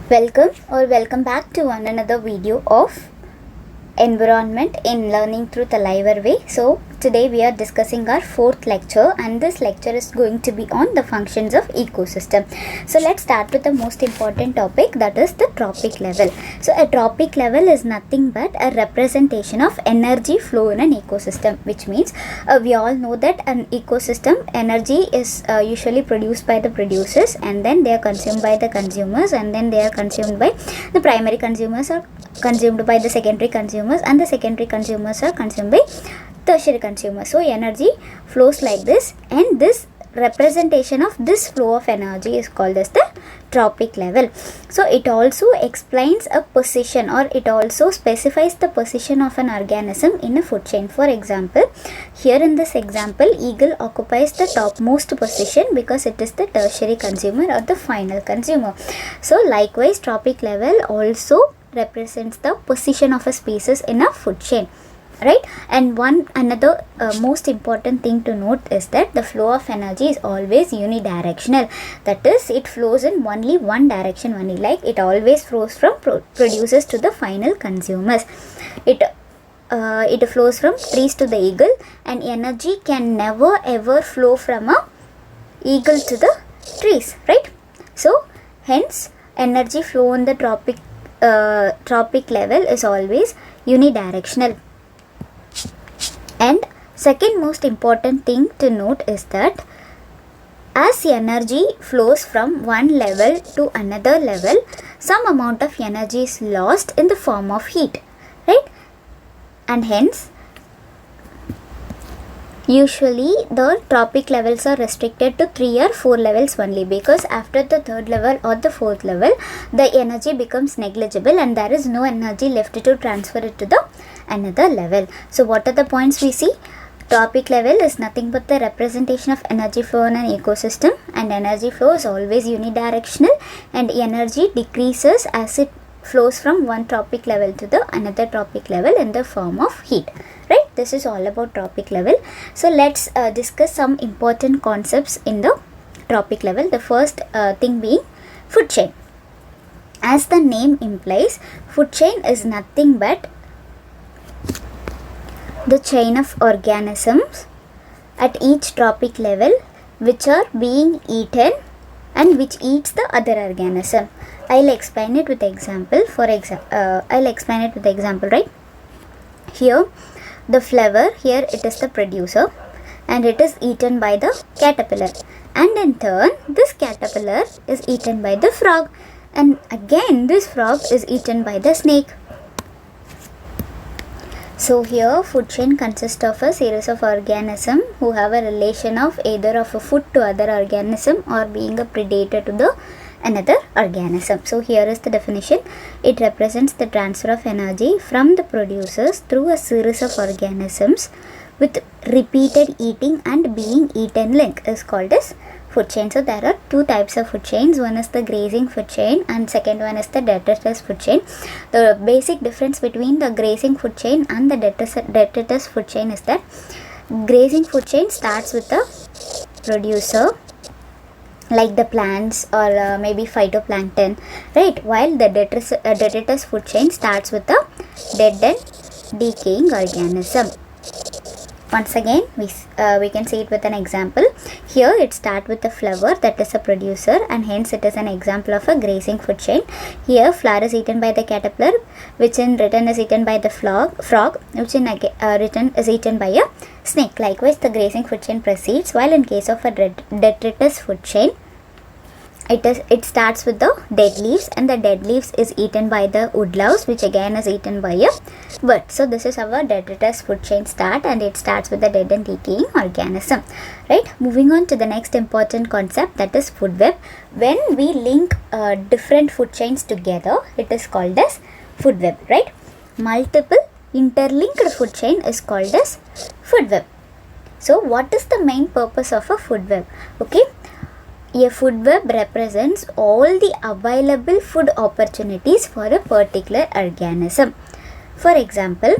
Welcome back to another video of environment in learning through the live way. So today we are discussing our fourth lecture, and this lecture is going to be on the functions of ecosystem. So let's start with the most important topic, that is the trophic level. So a trophic level is nothing but a representation of energy flow in an ecosystem, which means we all know that an ecosystem energy is usually produced by the producers, and then they are consumed by the consumers, and then they are consumed by the primary consumers, or consumed by the secondary consumers, and the secondary consumers are consumed by tertiary consumers. So energy flows like this, and this representation of this flow of energy is called as the trophic level. So it also explains a position, or it also specifies the position of an organism in a food chain. For example, here in this example, eagle occupies the topmost position because it is the tertiary consumer or the final consumer. So likewise, trophic level also represents the position of a species in a food chain, right? And another most important thing to note is that the flow of energy is always unidirectional. That is, it flows in only one direction only, like it always flows from producers to the final consumers. It flows from trees to the eagle, and energy can never ever flow from a eagle to the trees, right? So hence energy flow in the trophic level is always unidirectional. And second most important thing to note is that as energy flows from one level to another level, some amount of energy is lost in the form of heat, right? And hence usually the trophic levels are restricted to 3 or 4 levels only, because after the third level or the fourth level, the energy becomes negligible and there is no energy left to transfer it to the another level. So what are the points we see? Trophic level is nothing but the representation of energy flow in an ecosystem, and energy flow is always unidirectional, and energy decreases as it flows from one trophic level to the another trophic level in the form of heat, right? This is all about trophic level. So let's discuss some important concepts in the trophic level. The first thing being food chain. As the name implies, food chain is nothing but the chain of organisms at each trophic level which are being eaten and which eats the other organism. I'll explain it with example. I'll explain it with example, right? Here the flower, here it is the producer, and it is eaten by the caterpillar, and in turn this caterpillar is eaten by the frog, and again this frog is eaten by the snake. So here food chain consists of a series of organisms who have a relation of either of a food to other organism or being a predator to the another organism. So here is the definition. It represents the transfer of energy from the producers through a series of organisms with repeated eating and being eaten link is called as food chain. So there are two types of food chains. One is the grazing food chain and second one is the detritus food chain. The basic difference between the grazing food chain and the detritus food chain is that grazing food chain starts with the producer, like the plants or maybe phytoplankton, right? While the detritus food chain starts with the dead and decaying organism. Once again, we can see it with an example. Here it starts with the flower, that is a producer, and hence it is an example of a grazing food chain. Here flower is eaten by the caterpillar, which in return is eaten by the frog, which in return is eaten by a snake. Likewise, the grazing food chain proceeds, while in case of a detritus food chain, it starts with the dead leaves, and the dead leaves is eaten by the woodlouse, which again is eaten by a bird. So this is our detritus food chain start, and it starts with the dead and decaying organism, right? Moving on to the next important concept, that is food web. When we link different food chains together, it is called as food web, right? Multiple interlinked food chain is called as food web. So what is the main purpose of a food web? Okay, a food web represents all the available food opportunities for a particular organism. For example,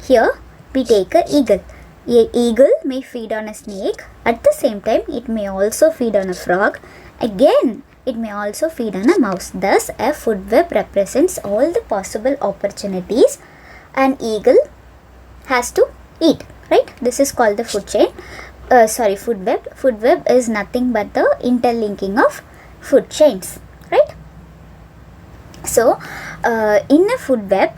here we take an eagle. A eagle may feed on a snake. At the same time, it may also feed on a frog. Again, it may also feed on a mouse. Thus, a food web represents all the possible opportunities an eagle has to eat, right? This is called the food chain. Food web. Food web is nothing but the interlinking of food chains, right? So, in a food web,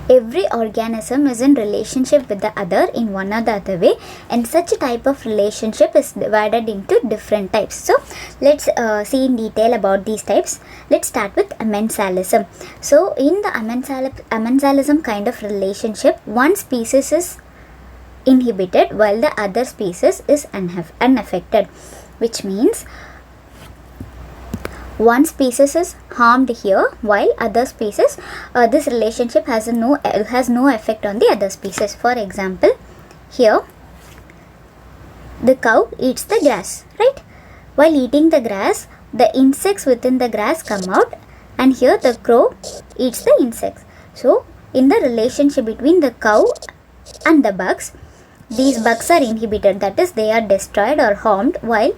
every organism is in relationship with the other in one or the other way, and such a type of relationship is divided into different types. So let's see in detail about these types. Let's start with amensalism. So in the amensalism kind of relationship, one species is inhibited while the other species is unaffected, which means one species is harmed here while other species, this relationship has no effect on the other species. For example, here the cow eats the grass, right? While eating the grass, the insects within the grass come out, and here the crow eats the insects. So in the relationship between the cow and the bugs, these bugs are inhibited, that is, they are destroyed or harmed while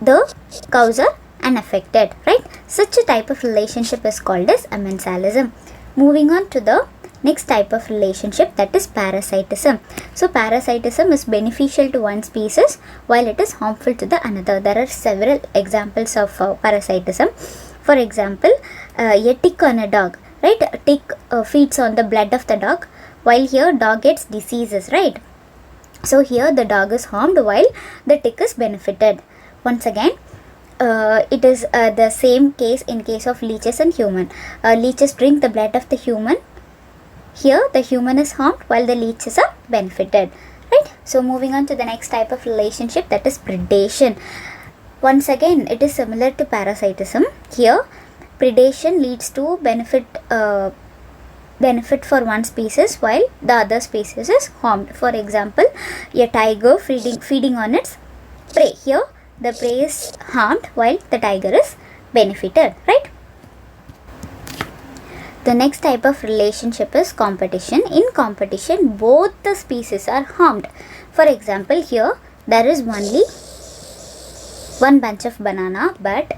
the cows are unaffected, right? Such a type of relationship is called as amensalism. Moving on to the next type of relationship, that is parasitism. So parasitism is beneficial to one species while it is harmful to the another. There are several examples of parasitism. For example, a tick on a dog, right? A tick feeds on the blood of the dog, while here dog gets diseases, right? So here the dog is harmed while the tick is benefited. Once again, it is the same case in case of leeches and human. Leeches drink the blood of the human. Here the human is harmed while the leeches are benefited, right? So moving on to the next type of relationship, that is predation. Once again, it is similar to parasitism. Here predation leads to benefit for one species while the other species is harmed. For example, a tiger feeding on its prey. Here the prey is harmed while the tiger is benefited, right? The next type of relationship is competition. In competition, both the species are harmed. For example, here there is only one bunch of banana, but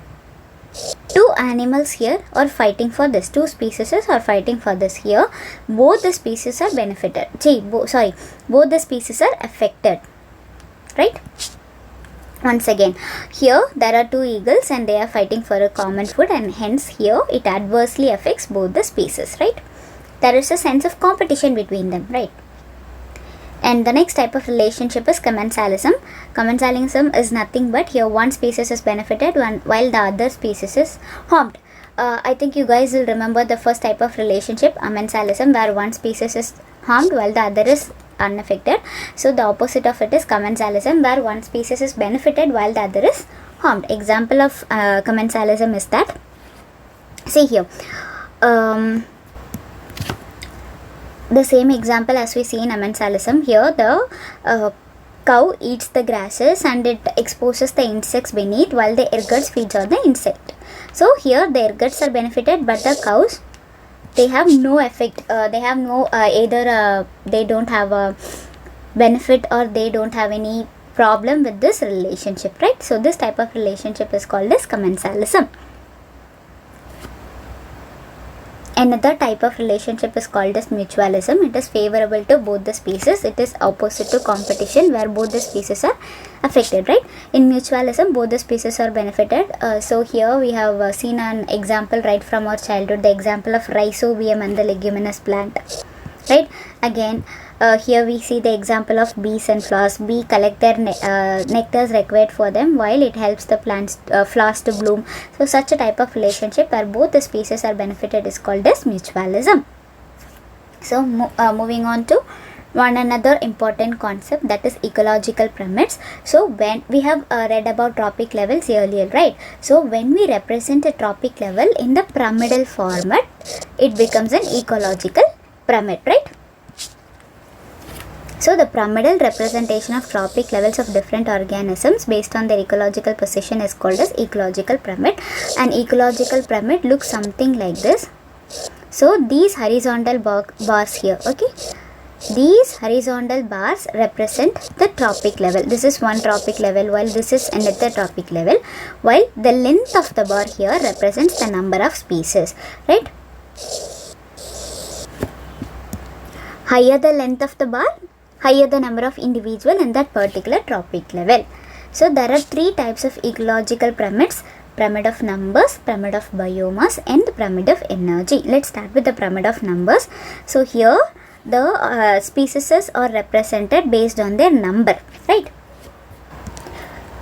two animals here are fighting for this. Two species are fighting for this. Here both the species are benefited. Both the species are affected, right? Once again, here there are two eagles and they are fighting for a common food, and hence here it adversely affects both the species, right? There is a sense of competition between them, right? And the next type of relationship is commensalism. Commensalism is nothing but here one species is benefited while the other species is harmed. I think you guys will remember the first type of relationship, amensalism, where one species is harmed while the other is unaffected. So the opposite of it is commensalism, where one species is benefited while the other is harmed. Example of commensalism is that, see here, the same example as we see in amensalism. Here the cow eats the grasses and it exposes the insects beneath while the ergots feeds on the insect. So here the ergots are benefited, but the cows, they have no effect. They have no they don't have a benefit or they don't have any problem with this relationship, right? So this type of relationship is called as commensalism. Another type of relationship is called as mutualism. It is favorable to both the species. It is opposite to competition, where both the species are affected, right? In mutualism, both the species are benefited. So here we have seen an example right from our childhood, the example of rhizobium and the leguminous plant, right? Again, here we see the example of bees and flowers. Bee collect their nectars required for them while it helps the plants flowers to bloom. So such a type of relationship where both the species are benefited is called as mutualism. So moving on to one another important concept, that is ecological pyramids. So when we have read about trophic levels earlier, right? So when we represent a trophic level in the pyramidal format, it becomes an ecological pyramid, right? So the pyramidal representation of trophic levels of different organisms based on their ecological position is called as ecological pyramid. An ecological pyramid looks something like this. So these horizontal bars here, okay, These horizontal bars represent the tropic level. This is one tropic level, while this is another tropic level, while the length of the bar here represents the number of species, right? Higher the length of the bar, higher the number of individual in that particular tropic level. So there are three types of ecological pyramids: pyramid of numbers, pyramid of biomass, and pyramid of energy. Let's start with the pyramid of numbers. So here the species are represented based on their number, right?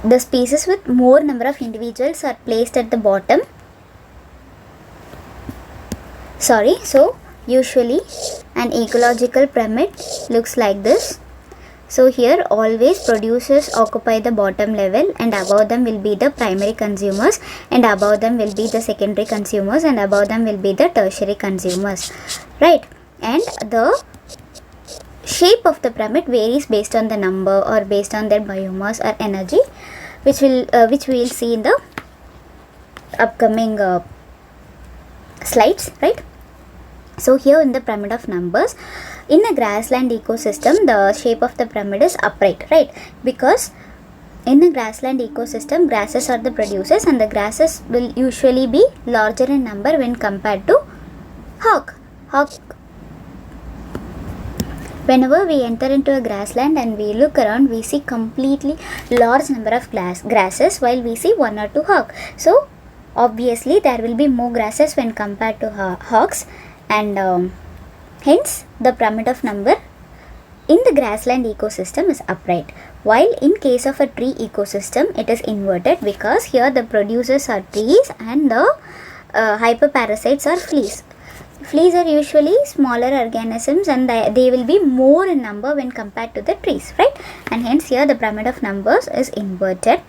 The species with more number of individuals are placed at the bottom. So usually an ecological pyramid looks like this. So here always producers occupy the bottom level, and above them will be the primary consumers, and above them will be the secondary consumers, and above them will be the tertiary consumers, right? And the shape of the pyramid varies based on the number or based on their biomass or energy, which we will see in the upcoming slides, right? So here in the pyramid of numbers, in a grassland ecosystem, the shape of the pyramid is upright, right? Because in a grassland ecosystem, grasses are the producers, and the grasses will usually be larger in number when compared to hawk. Whenever we enter into a grassland and we look around, we see completely large number of grasses, while we see one or two hawk. So obviously there will be more grasses when compared to hawks, and hence the pyramid of number in the grassland ecosystem is upright, while in case of a tree ecosystem it is inverted, because here the producers are trees and the hyperparasites are fleas. Fleas are usually smaller organisms, and they will be more in number when compared to the trees, right? And hence here the pyramid of numbers is inverted.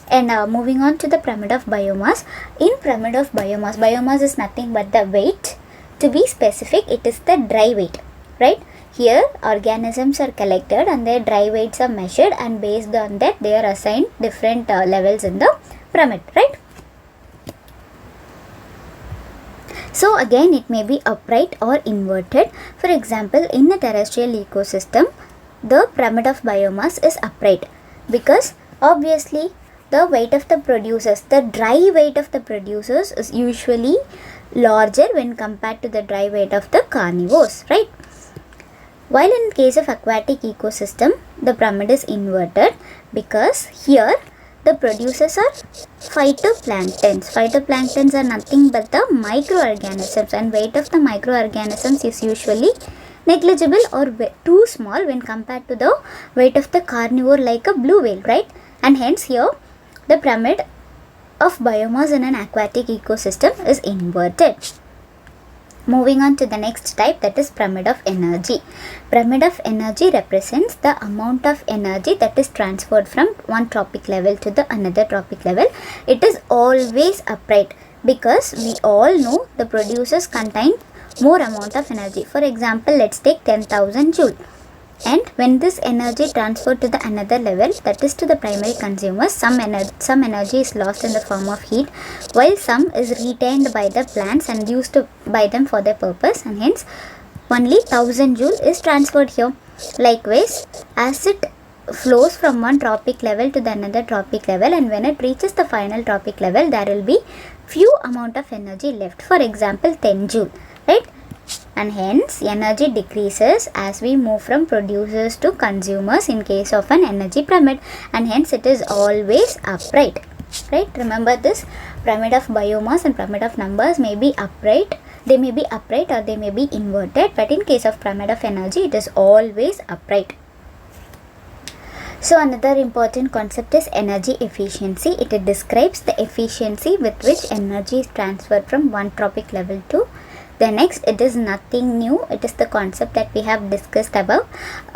And moving on to the pyramid of biomass. In pyramid of biomass is nothing but the weight. To be specific, it is the dry weight, right? Here organisms are collected and their dry weights are measured, and based on that they are assigned different levels in the pyramid, right? So again it may be upright or inverted. For example, in a terrestrial ecosystem, the pyramid of biomass is upright, because obviously the weight of the producers, the dry weight of the producers is usually larger when compared to the dry weight of the carnivores, right? While in case of aquatic ecosystem, the pyramid is inverted, because here the producers are phytoplanktons. Phytoplanktons are nothing but the microorganisms, and weight of the microorganisms is usually negligible or too small when compared to the weight of the carnivore like a blue whale, right? And hence here the pyramid of biomass in an aquatic ecosystem is inverted. Moving on to the next type, that is pyramid of energy. Pyramid of energy represents the amount of energy that is transferred from one tropic level to the another tropic level. It is always upright, because we all know the producers contain more amount of energy. For example, let's take 10,000 joule. And when this energy transferred to the another level, that is to the primary consumers, some energy is lost in the form of heat, while some is retained by the plants and used by them for their purpose, and hence only 1000 joule is transferred here. Likewise, as it flows from one tropic level to the another tropic level, and when it reaches the final tropic level, there will be few amount of energy left. For example, 10 joule, right? And hence energy decreases as we move from producers to consumers in case of an energy pyramid, and hence it is always upright, right? Remember this, pyramid of biomass and pyramid of numbers may be upright, they may be upright or they may be inverted, but in case of pyramid of energy it is always upright. So another important concept is energy efficiency. It describes the efficiency with which energy is transferred from one tropic level to the next. It is nothing new, it is the concept that we have discussed above,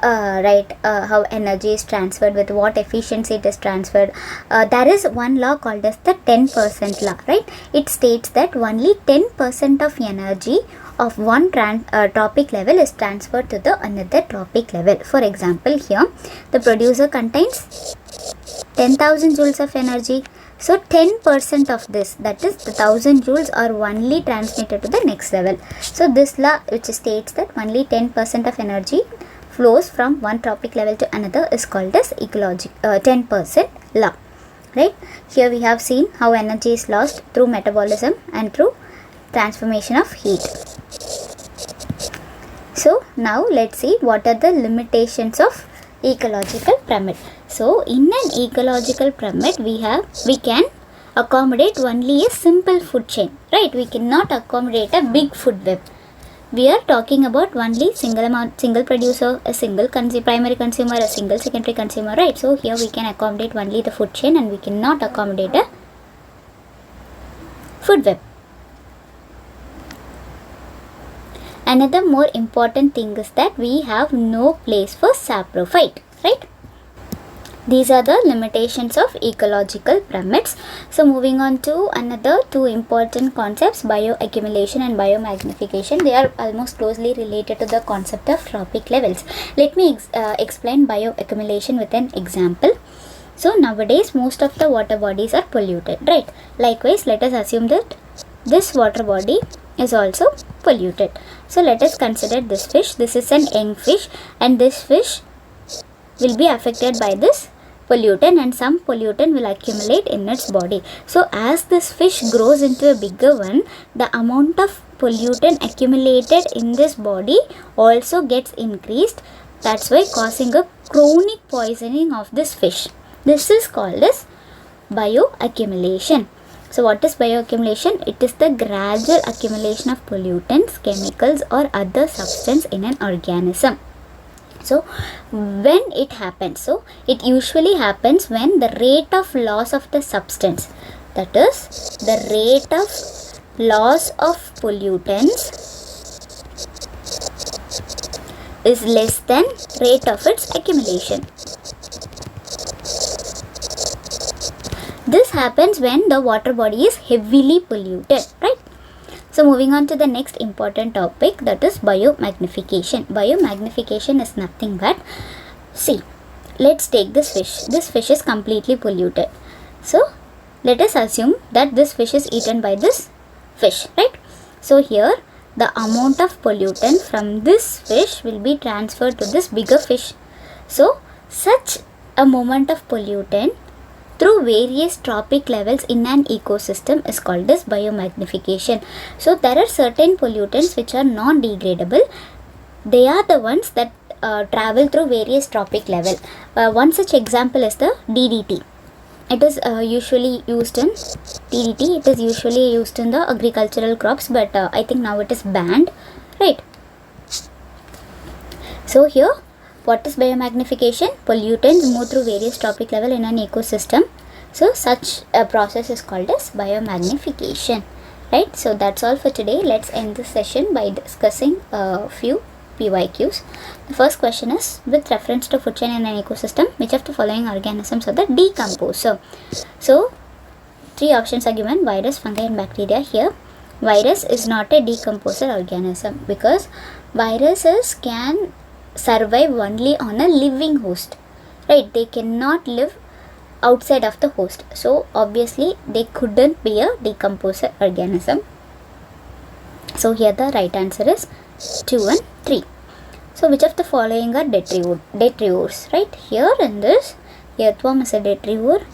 how energy is transferred, with what efficiency it is transferred. There is one law called as the 10% law, right? It states that only 10% of energy of one tropic level is transferred to the another tropic level. For example, here the producer contains 10,000 joules of energy. So 10% of this, that is the 1000 joules, are only transmitted to the next level. So this law which states that only 10% of energy flows from one trophic level to another is called as 10% law. Right? Here we have seen how energy is lost through metabolism and through transformation of heat. So now let's see what are the limitations of ecological pyramid. So in an ecological pyramid we can accommodate only a simple food chain, right? We cannot accommodate a big food web. We are talking about only single producer, a single primary consumer, a single secondary consumer, right? So here we can accommodate only the food chain and we cannot accommodate a food web. Another more important thing is that we have no place for saprophyte, right? These are the limitations of ecological pyramids. So moving on to another two important concepts, bioaccumulation and biomagnification. They are almost closely related to the concept of trophic levels. Let me explain bioaccumulation with an example. So nowadays most of the water bodies are polluted, right? Likewise, let us assume that this water body is also polluted. So let us consider this fish. This is an young fish and this fish will be affected by this pollutant and some pollutant will accumulate in its body. So as this fish grows into a bigger one, the amount of pollutant accumulated in this body also gets increased. That's why causing a chronic poisoning of this fish. This is called as bioaccumulation. So what is bioaccumulation? It is the gradual accumulation of pollutants, chemicals or other substance in an organism. So when it happens, so it usually happens when the rate of loss of the substance, that is the rate of loss of pollutants is less than rate of its accumulation. This happens when the water body is heavily polluted, right? So moving on to the next important topic, that is biomagnification. Biomagnification is nothing but, see, let's take this fish. This fish is completely polluted. So let us assume that this fish is eaten by this fish, right? So here the amount of pollutant from this fish will be transferred to this bigger fish. So such a movement of pollutant through various trophic levels in an ecosystem is called as biomagnification. So there are certain pollutants which are non-degradable. They are the ones that travel through various trophic level. One such example is the DDT. It is usually used in DDT. It is usually used in the agricultural crops, but I think now it is banned, right? So here, what is biomagnification? Pollutants move through various trophic level in an ecosystem. So such a process is called as biomagnification, right? So that's all for today. Let's end this session by discussing a few PYQs. The first question is, with reference to food chain in an ecosystem, which of the following organisms are the decomposer? So three options are given: virus, fungi and bacteria. Here virus is not a decomposer organism because viruses can survive only on a living host, right? They cannot live outside of the host, so obviously they couldn't be a decomposer organism. So here the right answer is 2 and 3. So which of the following are detrivores, right? Here in this, earthworm is a detrivore,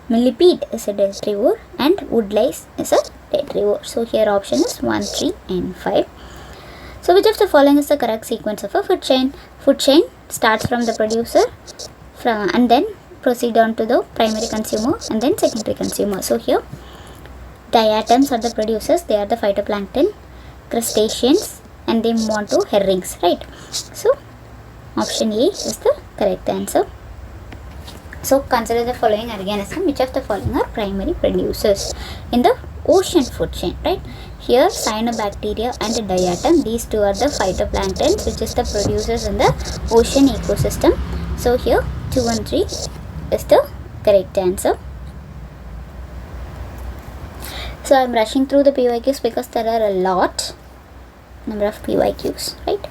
millipede is a detrivore and woodlice is a detrivore. So here option is 1, 3 and 5. So which of the following is the correct sequence of a food chain? Food chain starts from the producer and then proceed on to the primary consumer and then secondary consumer. So here diatoms are the producers, they are the phytoplankton, crustaceans and they move on to herrings, right? So option A is the correct answer. So consider the following organism. Which of the following are primary producers in the ocean food chain, right? Here cyanobacteria and diatom, these two are the phytoplankton which is the producers in the ocean ecosystem. So here 2 and 3 is the correct answer. So I am rushing through the PYQs because there are a lot number of PYQs, right?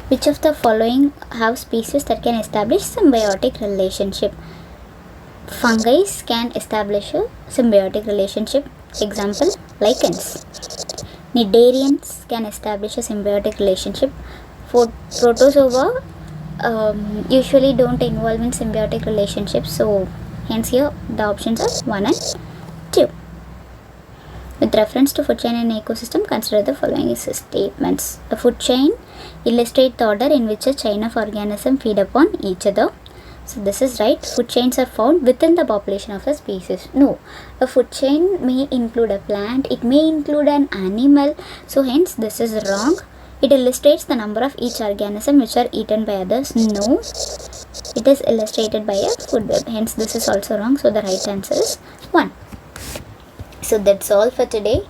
Which of the following have species that can establish symbiotic relationship? Fungi can establish a symbiotic relationship. Example, lichens. Cnidarians can establish a symbiotic relationship. For protozoa usually don't involve in symbiotic relationships. So hence here the options are 1 and 2. With reference to food chain and ecosystem, consider the following statements. A food chain illustrates the order in which a chain of organisms feed upon each other. So this is right. Food chains are found within the population of a species. No, a food chain may include a plant, it may include an animal. So hence this is wrong. It illustrates the number of each organism which are eaten by others. No, it is illustrated by a food web. Hence this is also wrong. So the right answer is 1. So that's all for today.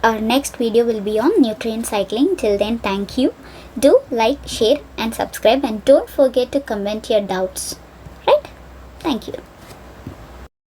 Our next video will be on nutrient cycling. Till then, thank you. Do like, share and subscribe, and don't forget to comment your doubts. Right? Thank you.